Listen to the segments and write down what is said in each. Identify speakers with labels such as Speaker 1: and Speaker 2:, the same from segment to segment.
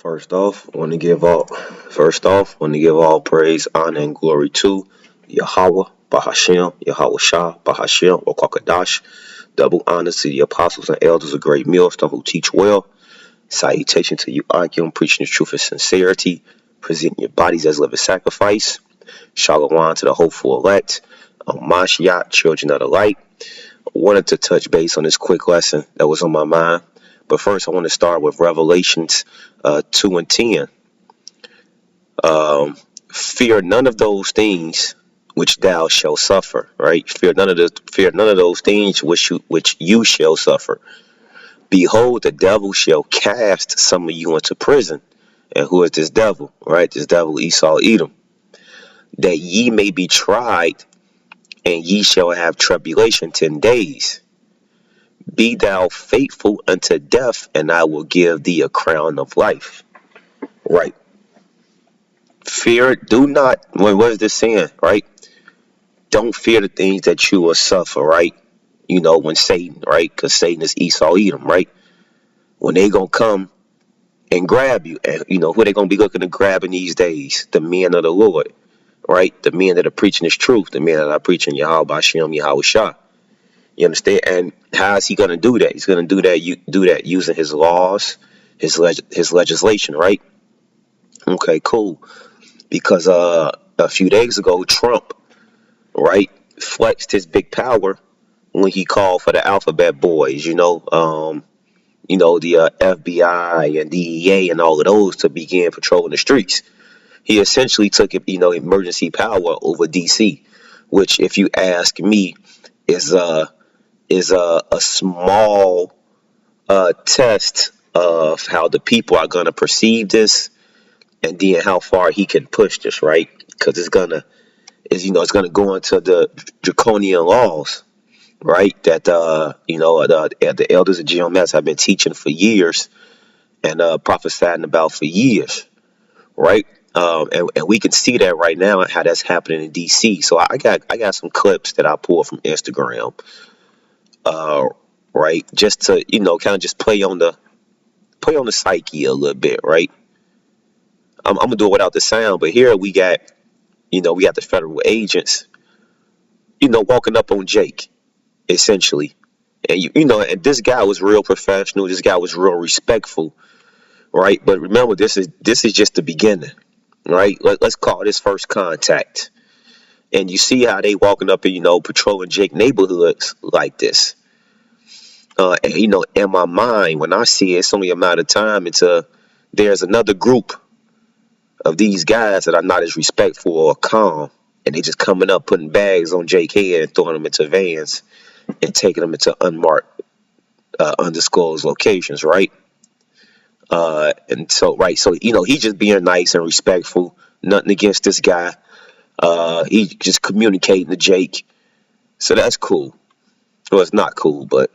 Speaker 1: Want to give all praise, honor, and glory to Yahweh, Bahashem, Yahweh Shah, Bahashem, or Kwakadash. Double honors to the apostles and elders of Great Millstone who teach well. Salutation to you, Akim, preaching the truth and sincerity, presenting your bodies as living sacrifice. Shalom to the hopeful elect, Mashiach, children of the light. I wanted to touch base on this quick lesson that was on my mind. But first, I want to start with Revelations 2 and 10. Fear none of those things which thou shalt suffer. Right? Fear none of those things which you shall suffer. Behold, the devil shall cast some of you into prison. And who is this devil? Right? This devil Esau Edom. That ye may be tried, and ye shall have tribulation 10 days. Be thou faithful unto death, and I will give thee a crown of life. Right. Fear, do not, what is this saying, right? Don't fear the things that you will suffer, right? You know, when Satan, right? Because Satan is Esau Edom, right? When they gonna come and grab you, and you know, who they gonna be looking to grab in these days? The men of the Lord, right? The men that are preaching this truth, the men that are preaching Yahweh Hashem, Yahweh Shah. You understand? And how is he gonna do that? He's gonna do that using his laws, his legislation, right? Okay, cool. Because a few days ago, Trump, right, flexed his big power when he called for the alphabet boys, the FBI and DEA and all of those to begin patrolling the streets. He essentially took, emergency power over DC, which, if you ask me, is a small test of how the people are gonna perceive this, and then how far he can push this, right? Because it's gonna go into the draconian laws, right? That the elders of GMS have been teaching for years and prophesying about for years, right? And we can see that right now how that's happening in DC. So I got some clips that I pulled from Instagram, right? Just to kind of just play on the psyche a little bit, right? I'm gonna do it without the sound, but here we got the federal agents, walking up on Jake, essentially. And and this guy was real professional, this guy was real respectful, right? But remember, this is just the beginning, right? Let's call this first contact. And you see how they walking up and patrolling Jake neighborhoods like this. And in my mind, when I see it, it's only a matter of time until there's another group of these guys that are not as respectful or calm, and they just coming up, putting bags on Jake's head and throwing them into vans and taking them into unmarked, undisclosed locations, right? And so, right, so he's just being nice and respectful. Nothing against this guy. He just communicating to Jake, so that's cool. Well, it's not cool, but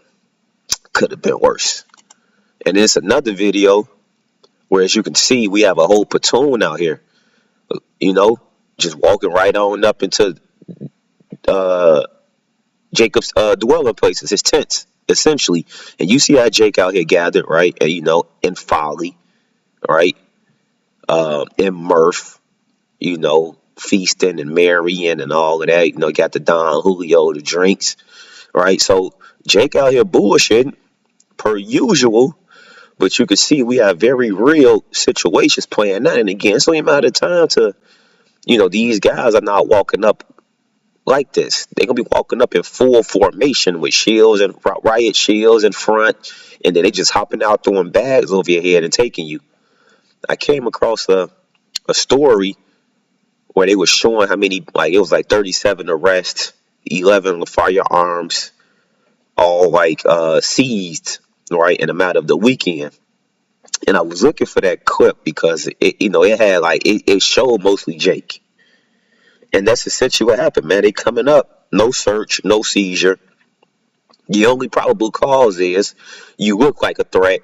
Speaker 1: could have been worse. And there's another video where, as you can see, we have a whole platoon out here, just walking right on up into Jacob's dwelling places, his tents, essentially. And you see how Jake out here gathered, right? And, in folly, right? In mirth, feasting and marrying and all of that. Got the Don Julio, the drinks, right? So Jake out here bullshitting, per usual. But you can see we have very real situations playing out. And again, it's only a matter of time to, these guys are not walking up like this. They're going to be walking up in full formation with shields and riot shields in front. And then they just hopping out, throwing bags over your head and taking you. I came across a story where they were showing how many, it was 37 arrests, 11 firearms, all seized, right, in a matter of the weekend. And I was looking for that clip because it had it showed mostly Jake. And that's essentially what happened, man. They coming up, no search, no seizure. The only probable cause is you look like a threat,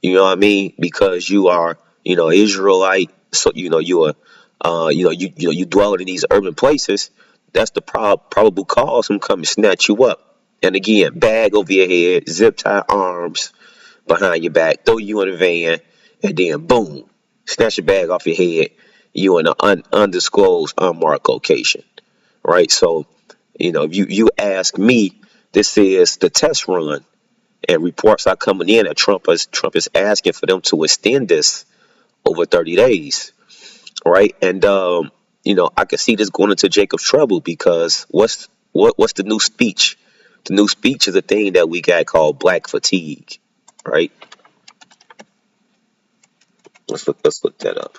Speaker 1: you know what I mean? Because you are, Israelite, so you you dwell in these urban places. That's the probable cause them come and snatch you up. And again, bag over your head, zip tie arms behind your back, throw you in a van, and then boom, snatch your bag off your head. You in an undisclosed, unmarked location, right? So, if you ask me, this is the test run, and reports are coming in that Trump is asking for them to extend this over 30 days, right? And I can see this going into Jacob's trouble because what's the new speech? The new speech is a thing that we got called black fatigue, right? Let's look that up.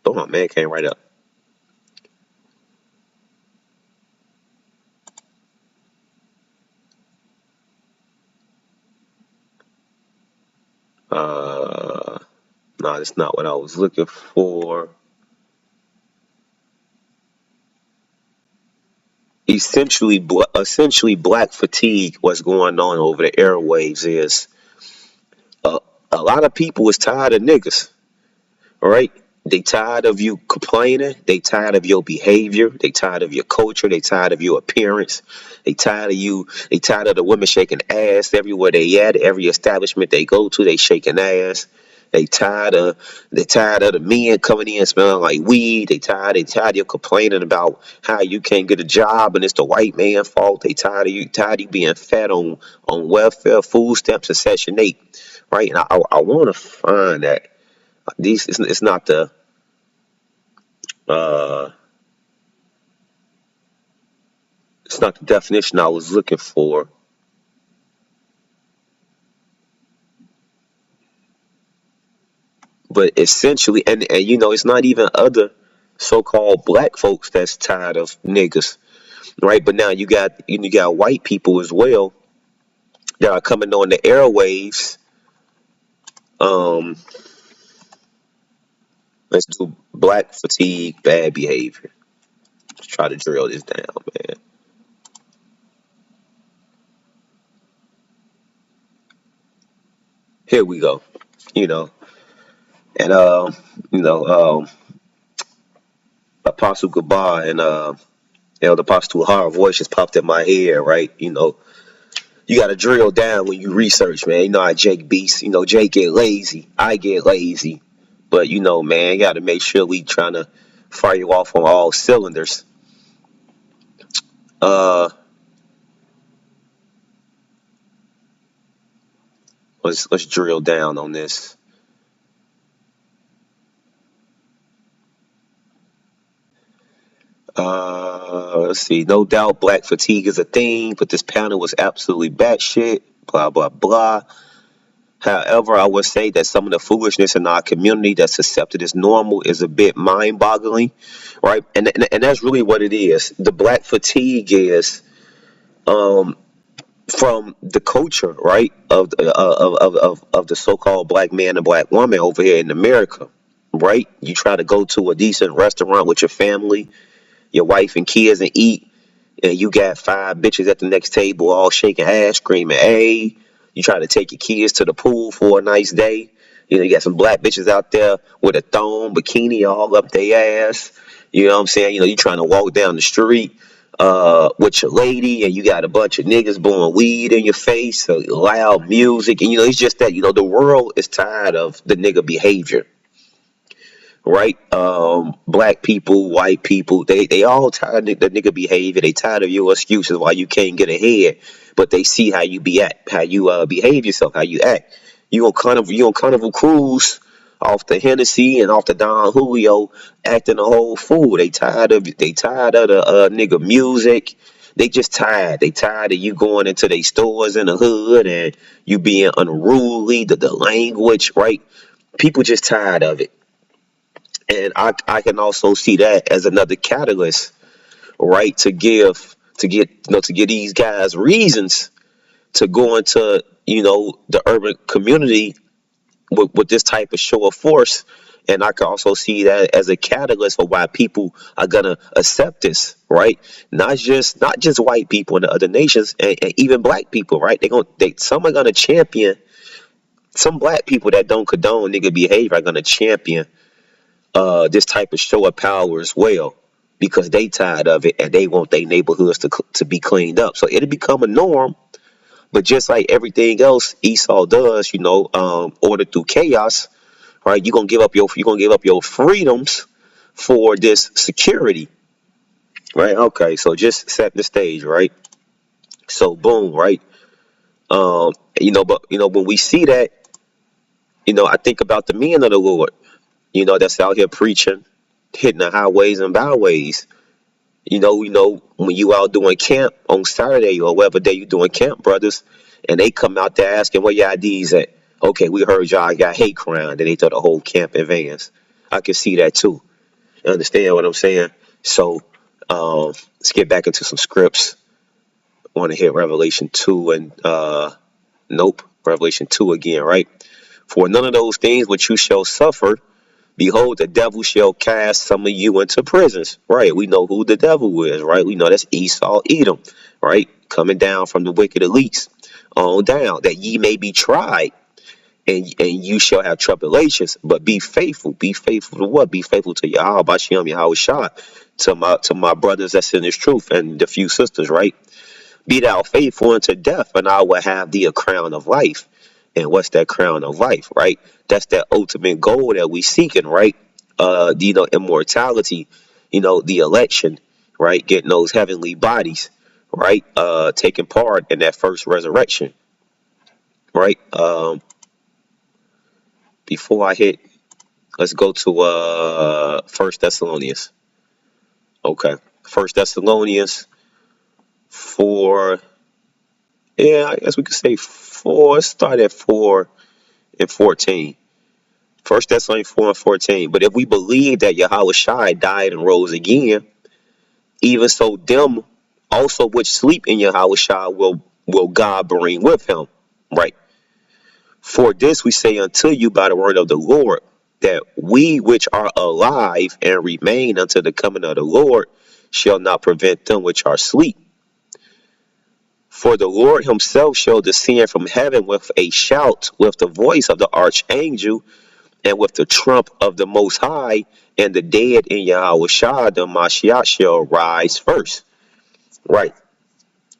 Speaker 1: Hold on, man, it came right up. No, that's not what I was looking for. Essentially, black fatigue. What's going on over the airwaves is uh, a lot of people is tired of niggas. All right. They tired of you complaining. They tired of your behavior. They tired of your culture. They tired of your appearance. They tired of you. They tired of the women shaking ass everywhere they at. Every establishment they go to, they shaking ass. They tired of the men coming in smelling like weed. They tired of you complaining about how you can't get a job and it's the white man fault. They tired of you being fed on welfare, food stamps, and Section 8. Right? And I want to find that these it's not the uh it's not the definition I was looking for. But essentially, and it's not even other so-called black folks that's tired of niggas, right? But now you got white people as well that are coming on the airwaves. Um, let's do black fatigue, bad behavior. Let's try to drill this down, man. Here we go. You know, and you know, Apostle Gabar and the Apostle Hard voice just popped in my head, right? You got to drill down when you research, man. You know how Jake beats. Jake get lazy. I get lazy. But, man, you got to make sure we trying to fire you off on all cylinders. Uh, let's drill down on this. Let's see. No doubt black fatigue is a thing, but this panel was absolutely batshit. Blah, blah, blah. However, I would say that some of the foolishness in our community that's accepted as normal is a bit mind-boggling, right? And that's really what it is. The black fatigue is um, from the culture, right, of the so-called black man and black woman over here in America, right? You try to go to a decent restaurant with your family, your wife and kids, and eat, and you got five bitches at the next table all shaking ass, screaming, hey. You try to take your kids to the pool for a nice day. You got some black bitches out there with a thong, bikini all up their ass. You know what I'm saying? You trying to walk down the street with your lady, and you got a bunch of niggas blowing weed in your face, loud music. And, it's just that, the world is tired of the nigga behavior, right? Black people, white people, they all tired of the nigga behavior. They tired of your excuses why you can't get ahead, but they see how you how you behave yourself, how you act. You on Carnival Cruise off the Hennessy and off the Don Julio, acting a whole fool. They tired of the nigga music. They just tired. They tired of you going into their stores in the hood and you being unruly. The language, right? People just tired of it. And I can also see that as another catalyst, right, to give these guys reasons to go into the urban community with this type of show of force. And I can also see that as a catalyst for why people are gonna accept this, right? Not just white people in the other nations, and even black people, right? Some are gonna champion. Some black people that don't condone nigga behavior are gonna champion this type of show of power as well, because they tired of it and they want their neighborhoods to be cleaned up. So it'll become a norm. But just like everything else Esau does, order through chaos, right? You're gonna give up your freedoms for this security, right? Okay, so just set the stage, right? So boom, right? But when we see that, I think about the men of the Lord, that's out here preaching, hitting the highways and byways. When you out doing camp on Saturday or whatever day you doing camp, brothers, and they come out there asking where your IDs at. Okay, we heard y'all got hate crime, and they throw the whole camp in vans. I can see that too. You understand what I'm saying? So let's get back into some scripts. I want to hit Revelation 2 and nope, Revelation 2 again, right? For none of those things which you shall suffer, behold, the devil shall cast some of you into prisons. Right? We know who the devil is, right? We know that's Esau, Edom, right? Coming down from the wicked elites on down, that ye may be tried, and you shall have tribulations. But be faithful. Be faithful to what? Be faithful to Yahweh, Bashem, Yahweh Shah, to my brothers that's in this truth, and the few sisters, right? Be thou faithful unto death, and I will have thee a crown of life. And what's that crown of life, right? That's that ultimate goal that we seeking, right? Immortality, the election, right? Getting those heavenly bodies, right? Taking part in that first resurrection, right? Before I hit, let's go to First Thessalonians. Okay, First Thessalonians 4. Yeah, I guess we could say 4. Start at 4 and 14. First Thessalonians 4 and 14. But if we believe that Yahweh Shai died and rose again, even so them also which sleep in Yahweh Shai will God bring with him. Right. For this we say unto you by the word of the Lord, that we which are alive and remain unto the coming of the Lord shall not prevent them which are asleep. For the Lord himself shall descend from heaven with a shout, with the voice of the archangel, and with the trump of the Most High, and the dead in Yahweh Shah, the Mashiach, shall rise first. Right.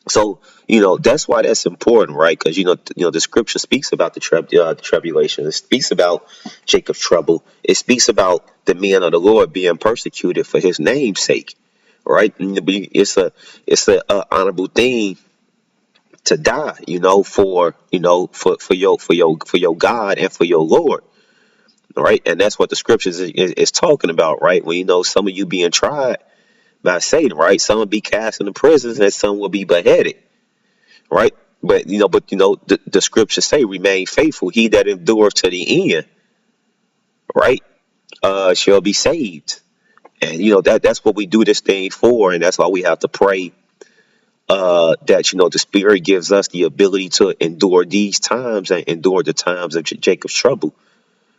Speaker 1: So, that's why that's important, right? Because, the scripture speaks about the tribulation. It speaks about Jacob's trouble. It speaks about the men of the Lord being persecuted for his name's sake. Right. It's a honorable thing to die, for your God and for your Lord, right? And that's what the scriptures is talking about, right? When some of you being tried by Satan, right? Some will be cast into prisons and some will be beheaded, right? But the scriptures say, remain faithful. He that endures to the end, right, shall be saved. And that's what we do this thing for, and that's why we have to pray that the Spirit gives us the ability to endure these times and endure the times of Jacob's trouble.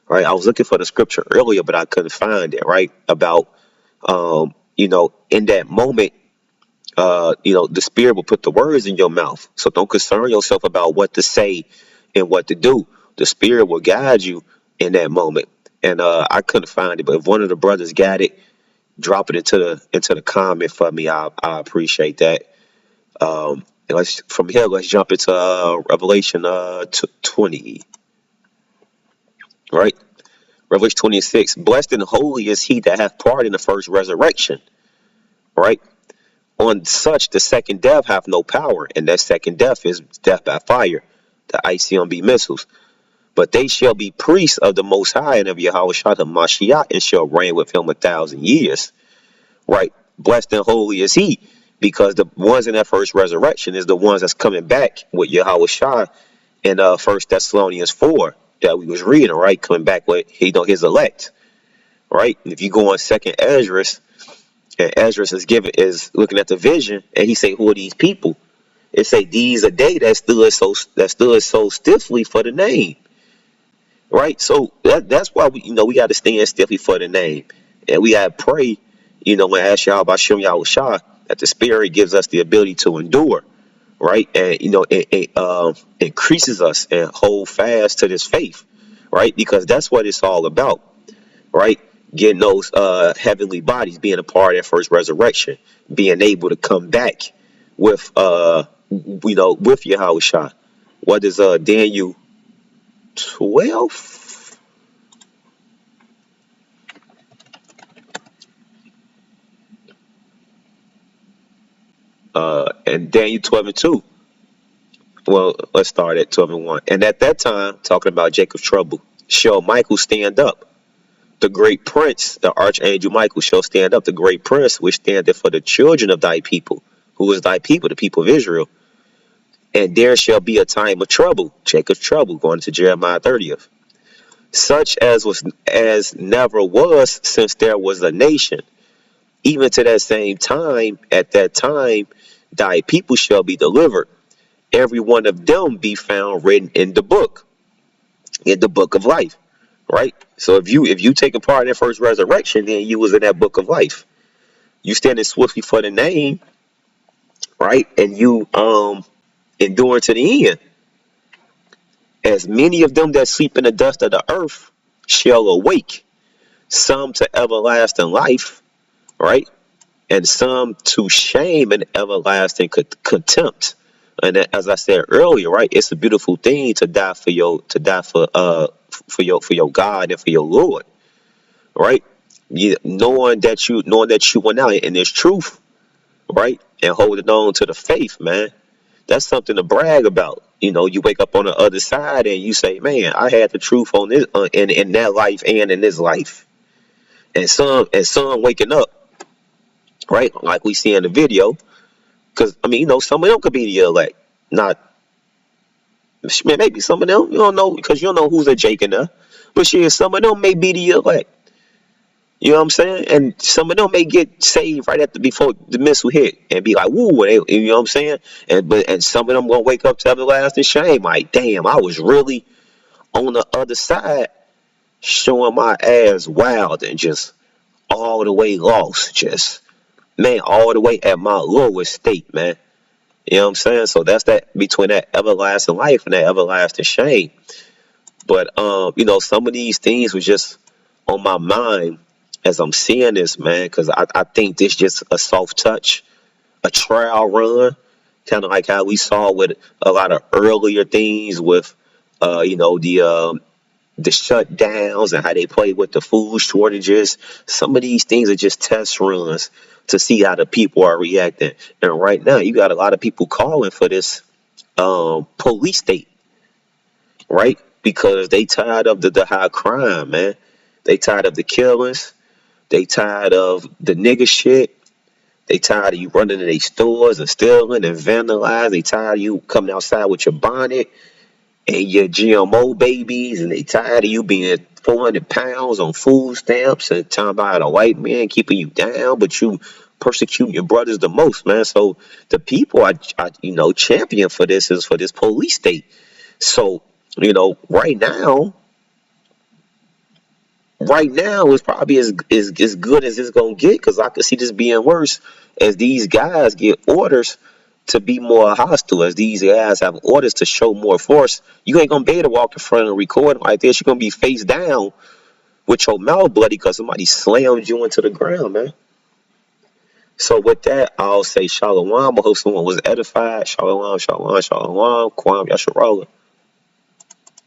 Speaker 1: Right? I was looking for the scripture earlier, but I couldn't find it. Right? About in that moment, the Spirit will put the words in your mouth. So don't concern yourself about what to say and what to do. The Spirit will guide you in that moment. And I couldn't find it, but if one of the brothers got it, drop it into the comment for me. I appreciate that. And from here, let's jump into Revelation 20. Right? Revelation 26. Blessed and holy is he that hath part in the first resurrection. Right? On such the second death hath no power, and that second death is death by fire, the ICMB missiles. But they shall be priests of the Most High and of Yahweh Shah the Mashiach, and shall reign with him 1,000 years. Right? Blessed and holy is he, because the ones in that first resurrection is the ones that's coming back with Yahweh Shah in 1 Thessalonians 4 that we was reading, right? Coming back with his elect, right? And if you go on 2nd Esdras, and Esdras is looking at the vision, and he say, who are these people? It say, these are they that stood so stiffly for the name, right? So that's why we got to stand stiffly for the name, and we got to pray, and ask Yahweh Bashem Yahweh Shah that the Spirit gives us the ability to endure, right? And it increases us and hold fast to this faith, right? Because that's what it's all about, right? Getting those heavenly bodies, being a part of that first resurrection, being able to come back with with Yahweh Shah. What is Daniel 12? And Daniel 12:2. Well, let's start at 12:1. And at that time, talking about Jacob's trouble, shall Michael stand up. The great prince, the archangel Michael, shall stand up. The great prince, which standeth for the children of thy people. Who is thy people? The people of Israel. And there shall be a time of trouble, Jacob's trouble, going to Jeremiah 30th. Such as never was since there was a nation. Even to that same time, at that time, thy people shall be delivered. Every one of them be found written in the book of life. Right? So if you taking part in that first resurrection, then you was in that book of life. You standing swiftly for the name, right? And you endure to the end. As many of them that sleep in the dust of the earth shall awake, some to everlasting life, right? And some to shame and everlasting contempt. And as I said earlier, right, it's a beautiful thing to die for your God and for your Lord, right? Knowing that you went out in this truth, right, and holding on to the faith, man. That's something to brag about. You wake up on the other side and you say, "Man, I had the truth on this in that life and in this life." And some waking up, right, like we see in the video, because I mean, some of them could be the elect, not. Man, maybe some of them you don't know because you don't know who's a Jake in there, but shit, some of them may be the elect. You know what I'm saying? And some of them may get saved right after before the missile hit and be like, "Woo!" You know what I'm saying? And some of them gonna wake up to everlasting shame. Like, damn, I was really on the other side, showing my ass wild and just all the way lost, just man, all the way at my lowest state, man. You know what I'm saying? So that's that between that everlasting life and that everlasting shame. But some of these things was just on my mind as I'm seeing this, man, because I think this just a soft touch, a trial run, kind of like how we saw with a lot of earlier things with, the shutdowns and how they play with the food shortages. Some of these things are just test runs to see how the people are reacting. And right now, you got a lot of people calling for this police state, right? Because they tired of the high crime, man. They tired of the killings. They tired of the nigga shit. They tired of you running to their stores and stealing and vandalizing. They tired of you coming outside with your bonnet and your GMO babies. And they tired of you being 400 pounds on food stamps and talking about a white man keeping you down, but you persecute your brothers the most, man. So the people I champion for this is for this police state. So, right now is probably as good as it's gonna get because I could see this being worse as these guys get orders to be more hostile, as these guys have orders to show more force. You ain't gonna be able to walk in front and record like this. You're gonna be face down with your mouth bloody because somebody slammed you into the ground, man. So with that, I'll say shalom. I hope someone was edified. Shalom, shalom, shalom. Kwam Yasharallah.